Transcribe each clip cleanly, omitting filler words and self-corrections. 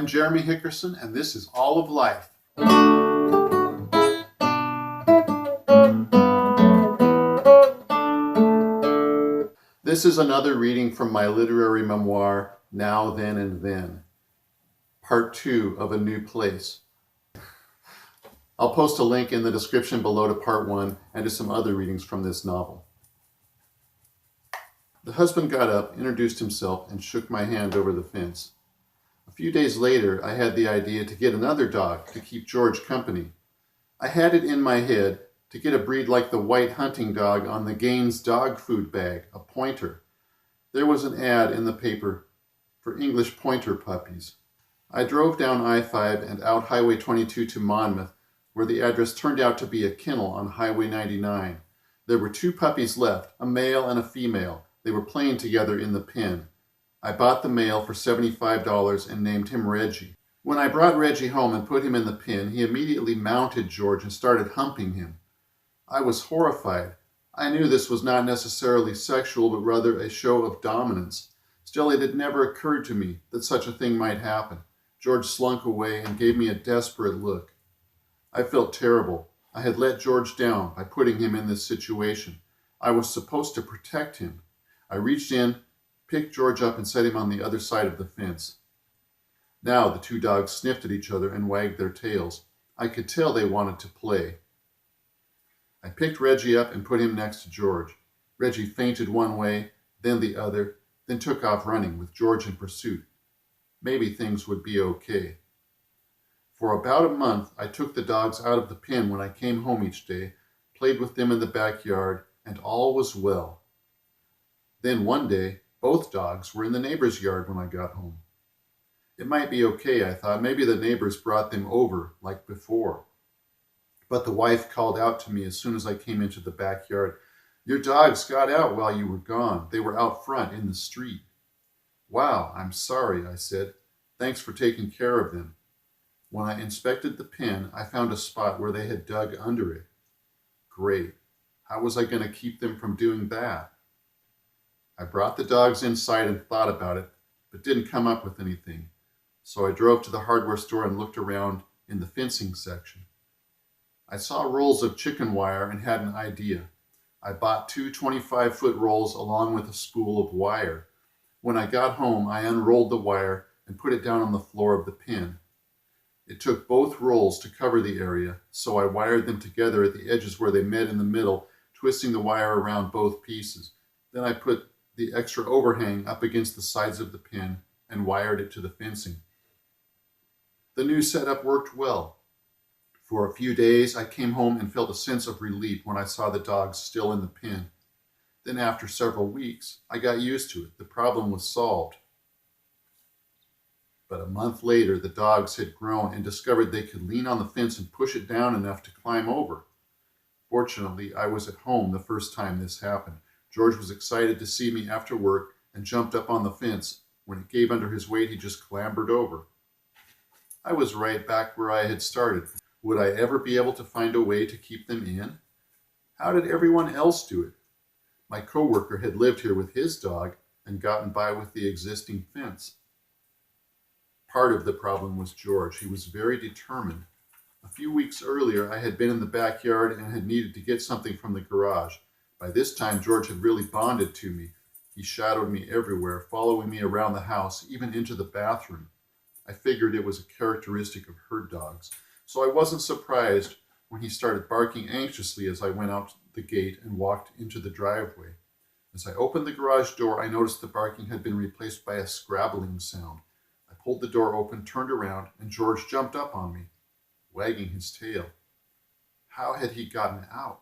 I'm Jeremy Hickerson, and this is All of Life. This is another reading from my literary memoir, Now, Then, and Then, Part 2 of A New Place. I'll post a link in the description below to Part 1 and to some other readings from this novel. The husband got up, introduced himself, and shook my hand over the fence. A few days later, I had the idea to get another dog to keep George company. I had it in my head to get a breed like the white hunting dog on the Gaines dog food bag, a pointer. There was an ad in the paper for English pointer puppies. I drove down I-5 and out Highway 22 to Monmouth, where the address turned out to be a kennel on Highway 99. There were 2 puppies left, a male and a female. They were playing together in the pen. I bought the male for $75 and named him Reggie. When I brought Reggie home and put him in the pen, he immediately mounted George and started humping him. I was horrified. I knew this was not necessarily sexual, but rather a show of dominance. Still, it had never occurred to me that such a thing might happen. George slunk away and gave me a desperate look. I felt terrible. I had let George down by putting him in this situation. I was supposed to protect him. I reached in, picked George up, and set him on the other side of the fence. Now the 2 dogs sniffed at each other and wagged their tails. I could tell they wanted to play. I picked Reggie up and put him next to George. Reggie feinted one way, then the other, then took off running with George in pursuit. Maybe things would be okay. For about a month, I took the dogs out of the pen when I came home each day, played with them in the backyard, and all was well. Then one day, both dogs were in the neighbor's yard when I got home. It might be okay, I thought. Maybe the neighbors brought them over like before. But the wife called out to me as soon as I came into the backyard, "Your dogs got out while you were gone. They were out front in the street." "Wow, I'm sorry," I said. "Thanks for taking care of them." When I inspected the pen, I found a spot where they had dug under it. Great. How was I going to keep them from doing that? I brought the dogs inside and thought about it, but didn't come up with anything. So I drove to the hardware store and looked around in the fencing section. I saw rolls of chicken wire and had an idea. I bought 2 25-foot rolls along with a spool of wire. When I got home, I unrolled the wire and put it down on the floor of the pen. It took both rolls to cover the area, so I wired them together at the edges where they met in the middle, twisting the wire around both pieces. Then I put the extra overhang up against the sides of the pen and wired it to the fencing. The new setup worked well. For a few days, I came home and felt a sense of relief when I saw the dogs still in the pen. Then after several weeks, I got used to it. The problem was solved. But a month later, the dogs had grown and discovered they could lean on the fence and push it down enough to climb over. Fortunately, I was at home the first time this happened. George was excited to see me after work and jumped up on the fence. When it gave under his weight, he just clambered over. I was right back where I had started. Would I ever be able to find a way to keep them in? How did everyone else do it? My coworker had lived here with his dog and gotten by with the existing fence. Part of the problem was George. He was very determined. A few weeks earlier, I had been in the backyard and had needed to get something from the garage. By this time, George had really bonded to me. He shadowed me everywhere, following me around the house, even into the bathroom. I figured it was a characteristic of herd dogs, so I wasn't surprised when he started barking anxiously as I went out the gate and walked into the driveway. As I opened the garage door, I noticed the barking had been replaced by a scrabbling sound. I pulled the door open, turned around, and George jumped up on me, wagging his tail. How had he gotten out?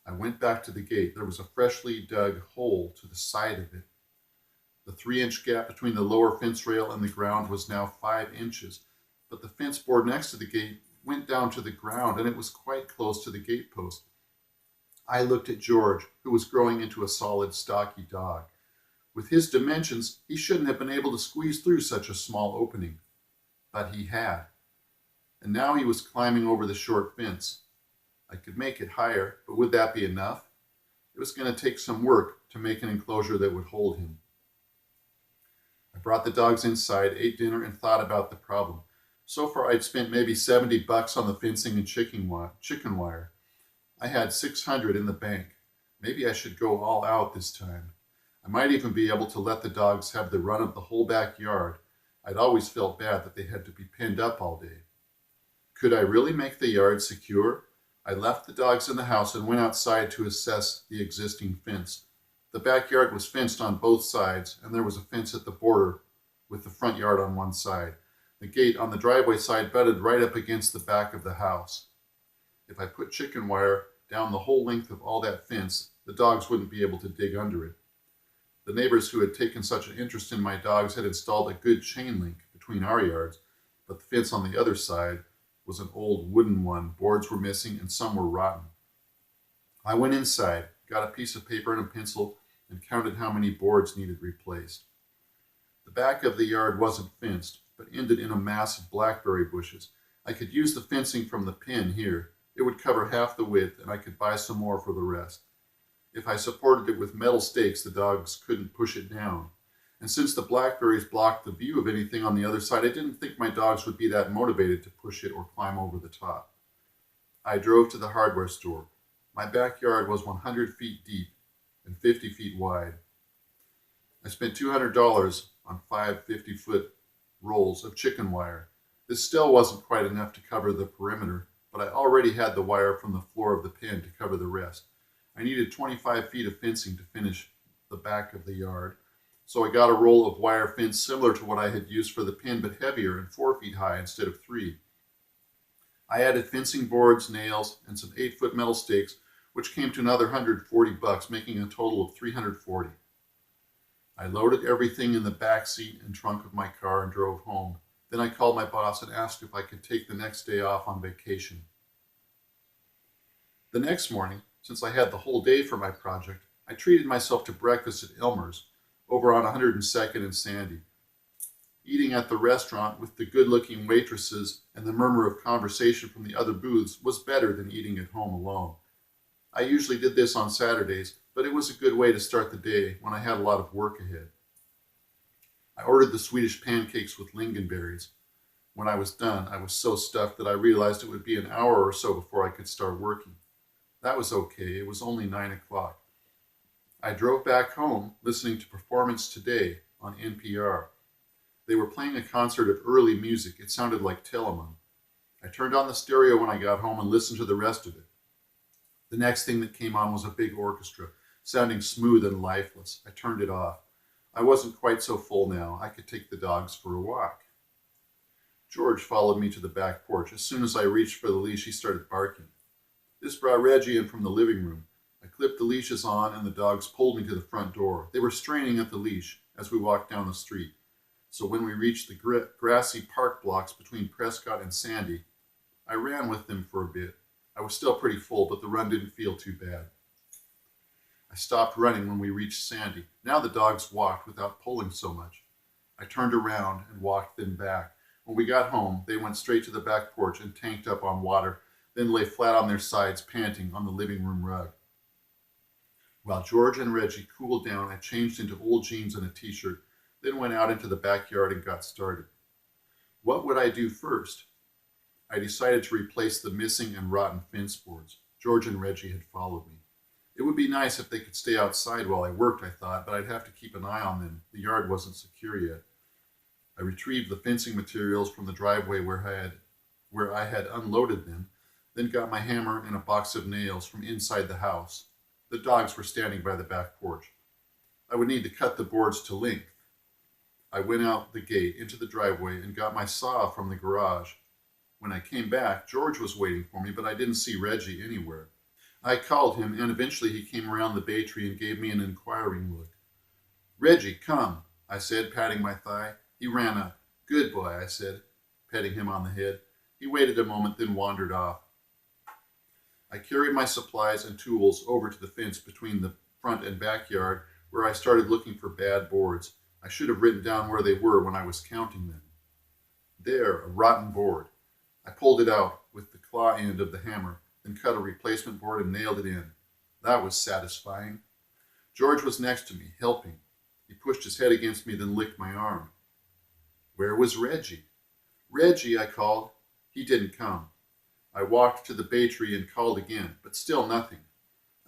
I went back to the gate. There was a freshly dug hole to the side of it. The 3-inch gap between the lower fence rail and the ground was now 5 inches, but the fence board next to the gate went down to the ground, and it was quite close to the gate post. I looked at George, who was growing into a solid, stocky dog. With his dimensions, he shouldn't have been able to squeeze through such a small opening, but he had. And now he was climbing over the short fence. I could make it higher, but would that be enough? It was going to take some work to make an enclosure that would hold him. I brought the dogs inside, ate dinner, and thought about the problem. So far, I'd spent maybe $70 on the fencing and chicken wire. I had 600 in the bank. Maybe I should go all out this time. I might even be able to let the dogs have the run of the whole backyard. I'd always felt bad that they had to be penned up all day. Could I really make the yard secure? I left the dogs in the house and went outside to assess the existing fence. The backyard was fenced on both sides, and there was a fence at the border with the front yard on one side. The gate on the driveway side butted right up against the back of the house. If I put chicken wire down the whole length of all that fence, the dogs wouldn't be able to dig under it. The neighbors who had taken such an interest in my dogs had installed a good chain link between our yards, but the fence on the other side was an old wooden one. Boards were missing and some were rotten. I went inside, got a piece of paper and a pencil, and counted how many boards needed replaced. The back of the yard wasn't fenced, but ended in a mass of blackberry bushes. I could use the fencing from the pin here. It would cover half the width, and I could buy some more for the rest. If I supported it with metal stakes, the dogs couldn't push it down. And since the blackberries blocked the view of anything on the other side, I didn't think my dogs would be that motivated to push it or climb over the top. I drove to the hardware store. My backyard was 100 feet deep and 50 feet wide. I spent $200 on 5 50-foot rolls of chicken wire. This still wasn't quite enough to cover the perimeter, but I already had the wire from the floor of the pen to cover the rest. I needed 25 feet of fencing to finish the back of the yard, so I got a roll of wire fence similar to what I had used for the pen, but heavier and 4 feet high instead of 3. I added fencing boards, nails, and some 8-foot metal stakes, which came to another $140, making a total of $340. I loaded everything in the back seat and trunk of my car and drove home. Then I called my boss and asked if I could take the next day off on vacation. The next morning, since I had the whole day for my project, I treated myself to breakfast at Elmer's over on 102nd and Sandy. Eating at the restaurant with the good-looking waitresses and the murmur of conversation from the other booths was better than eating at home alone. I usually did this on Saturdays, but it was a good way to start the day when I had a lot of work ahead. I ordered the Swedish pancakes with lingonberries. When I was done, I was so stuffed that I realized it would be an hour or so before I could start working. That was okay. It was only 9 o'clock. I drove back home listening to Performance Today on NPR. They were playing a concert of early music. It sounded like Telemann. I turned on the stereo when I got home and listened to the rest of it. The next thing that came on was a big orchestra, sounding smooth and lifeless. I turned it off. I wasn't quite so full now. I could take the dogs for a walk. George followed me to the back porch. As soon as I reached for the leash, he started barking. This brought Reggie in from the living room. I clipped the leashes on and the dogs pulled me to the front door. They were straining at the leash as we walked down the street. So when we reached the grassy park blocks between Prescott and Sandy, I ran with them for a bit. I was still pretty full, but the run didn't feel too bad. I stopped running when we reached Sandy. Now the dogs walked without pulling so much. I turned around and walked them back. When we got home, they went straight to the back porch and tanked up on water, then lay flat on their sides, panting on the living room rug. While George and Reggie cooled down, I changed into old jeans and a t-shirt, then went out into the backyard and got started. What would I do first? I decided to replace the missing and rotten fence boards. George and Reggie had followed me. It would be nice if they could stay outside while I worked, I thought, but I'd have to keep an eye on them. The yard wasn't secure yet. I retrieved the fencing materials from the driveway where I had unloaded them, then got my hammer and a box of nails from inside the house. The dogs were standing by the back porch. I would need to cut the boards to length. I went out the gate into the driveway and got my saw from the garage. When I came back, George was waiting for me, but I didn't see Reggie anywhere. I called him, and eventually he came around the bay tree and gave me an inquiring look. "Reggie, come," I said, patting my thigh. He ran up. "Good boy," I said, patting him on the head. He waited a moment, then wandered off. I carried my supplies and tools over to the fence between the front and backyard, where I started looking for bad boards. I should have written down where they were when I was counting them. There, a rotten board. I pulled it out with the claw end of the hammer, then cut a replacement board and nailed it in. That was satisfying. George was next to me, helping. He pushed his head against me, then licked my arm. Where was Reggie? Reggie, I called. He didn't come. I walked to the bay tree and called again, but still nothing.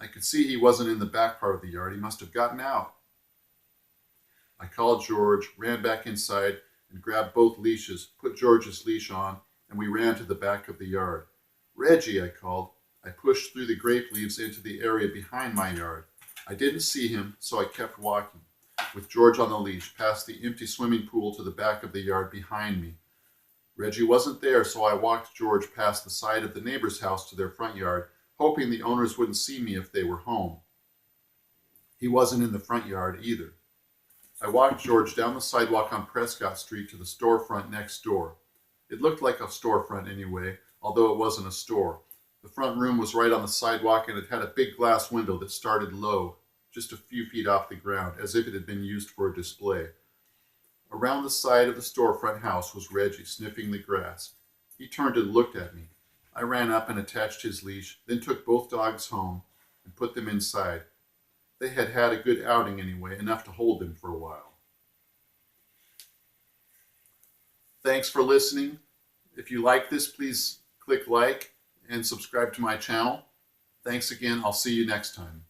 I could see he wasn't in the back part of the yard. He must have gotten out. I called George, ran back inside, and grabbed both leashes, put George's leash on, and we ran to the back of the yard. Reggie, I called. I pushed through the grape leaves into the area behind my yard. I didn't see him, so I kept walking, with George on the leash, past the empty swimming pool to the back of the yard behind me. Reggie wasn't there, so I walked George past the side of the neighbor's house to their front yard, hoping the owners wouldn't see me if they were home. He wasn't in the front yard either. I walked George down the sidewalk on Prescott Street to the storefront next door. It looked like a storefront anyway, although it wasn't a store. The front room was right on the sidewalk, and it had a big glass window that started low, just a few feet off the ground, as if it had been used for a display. Around the side of the storefront house was Reggie, sniffing the grass. He turned and looked at me. I ran up and attached his leash, then took both dogs home and put them inside. They had had a good outing anyway, enough to hold them for a while. Thanks for listening. If you like this, please click like and subscribe to my channel. Thanks again. I'll see you next time.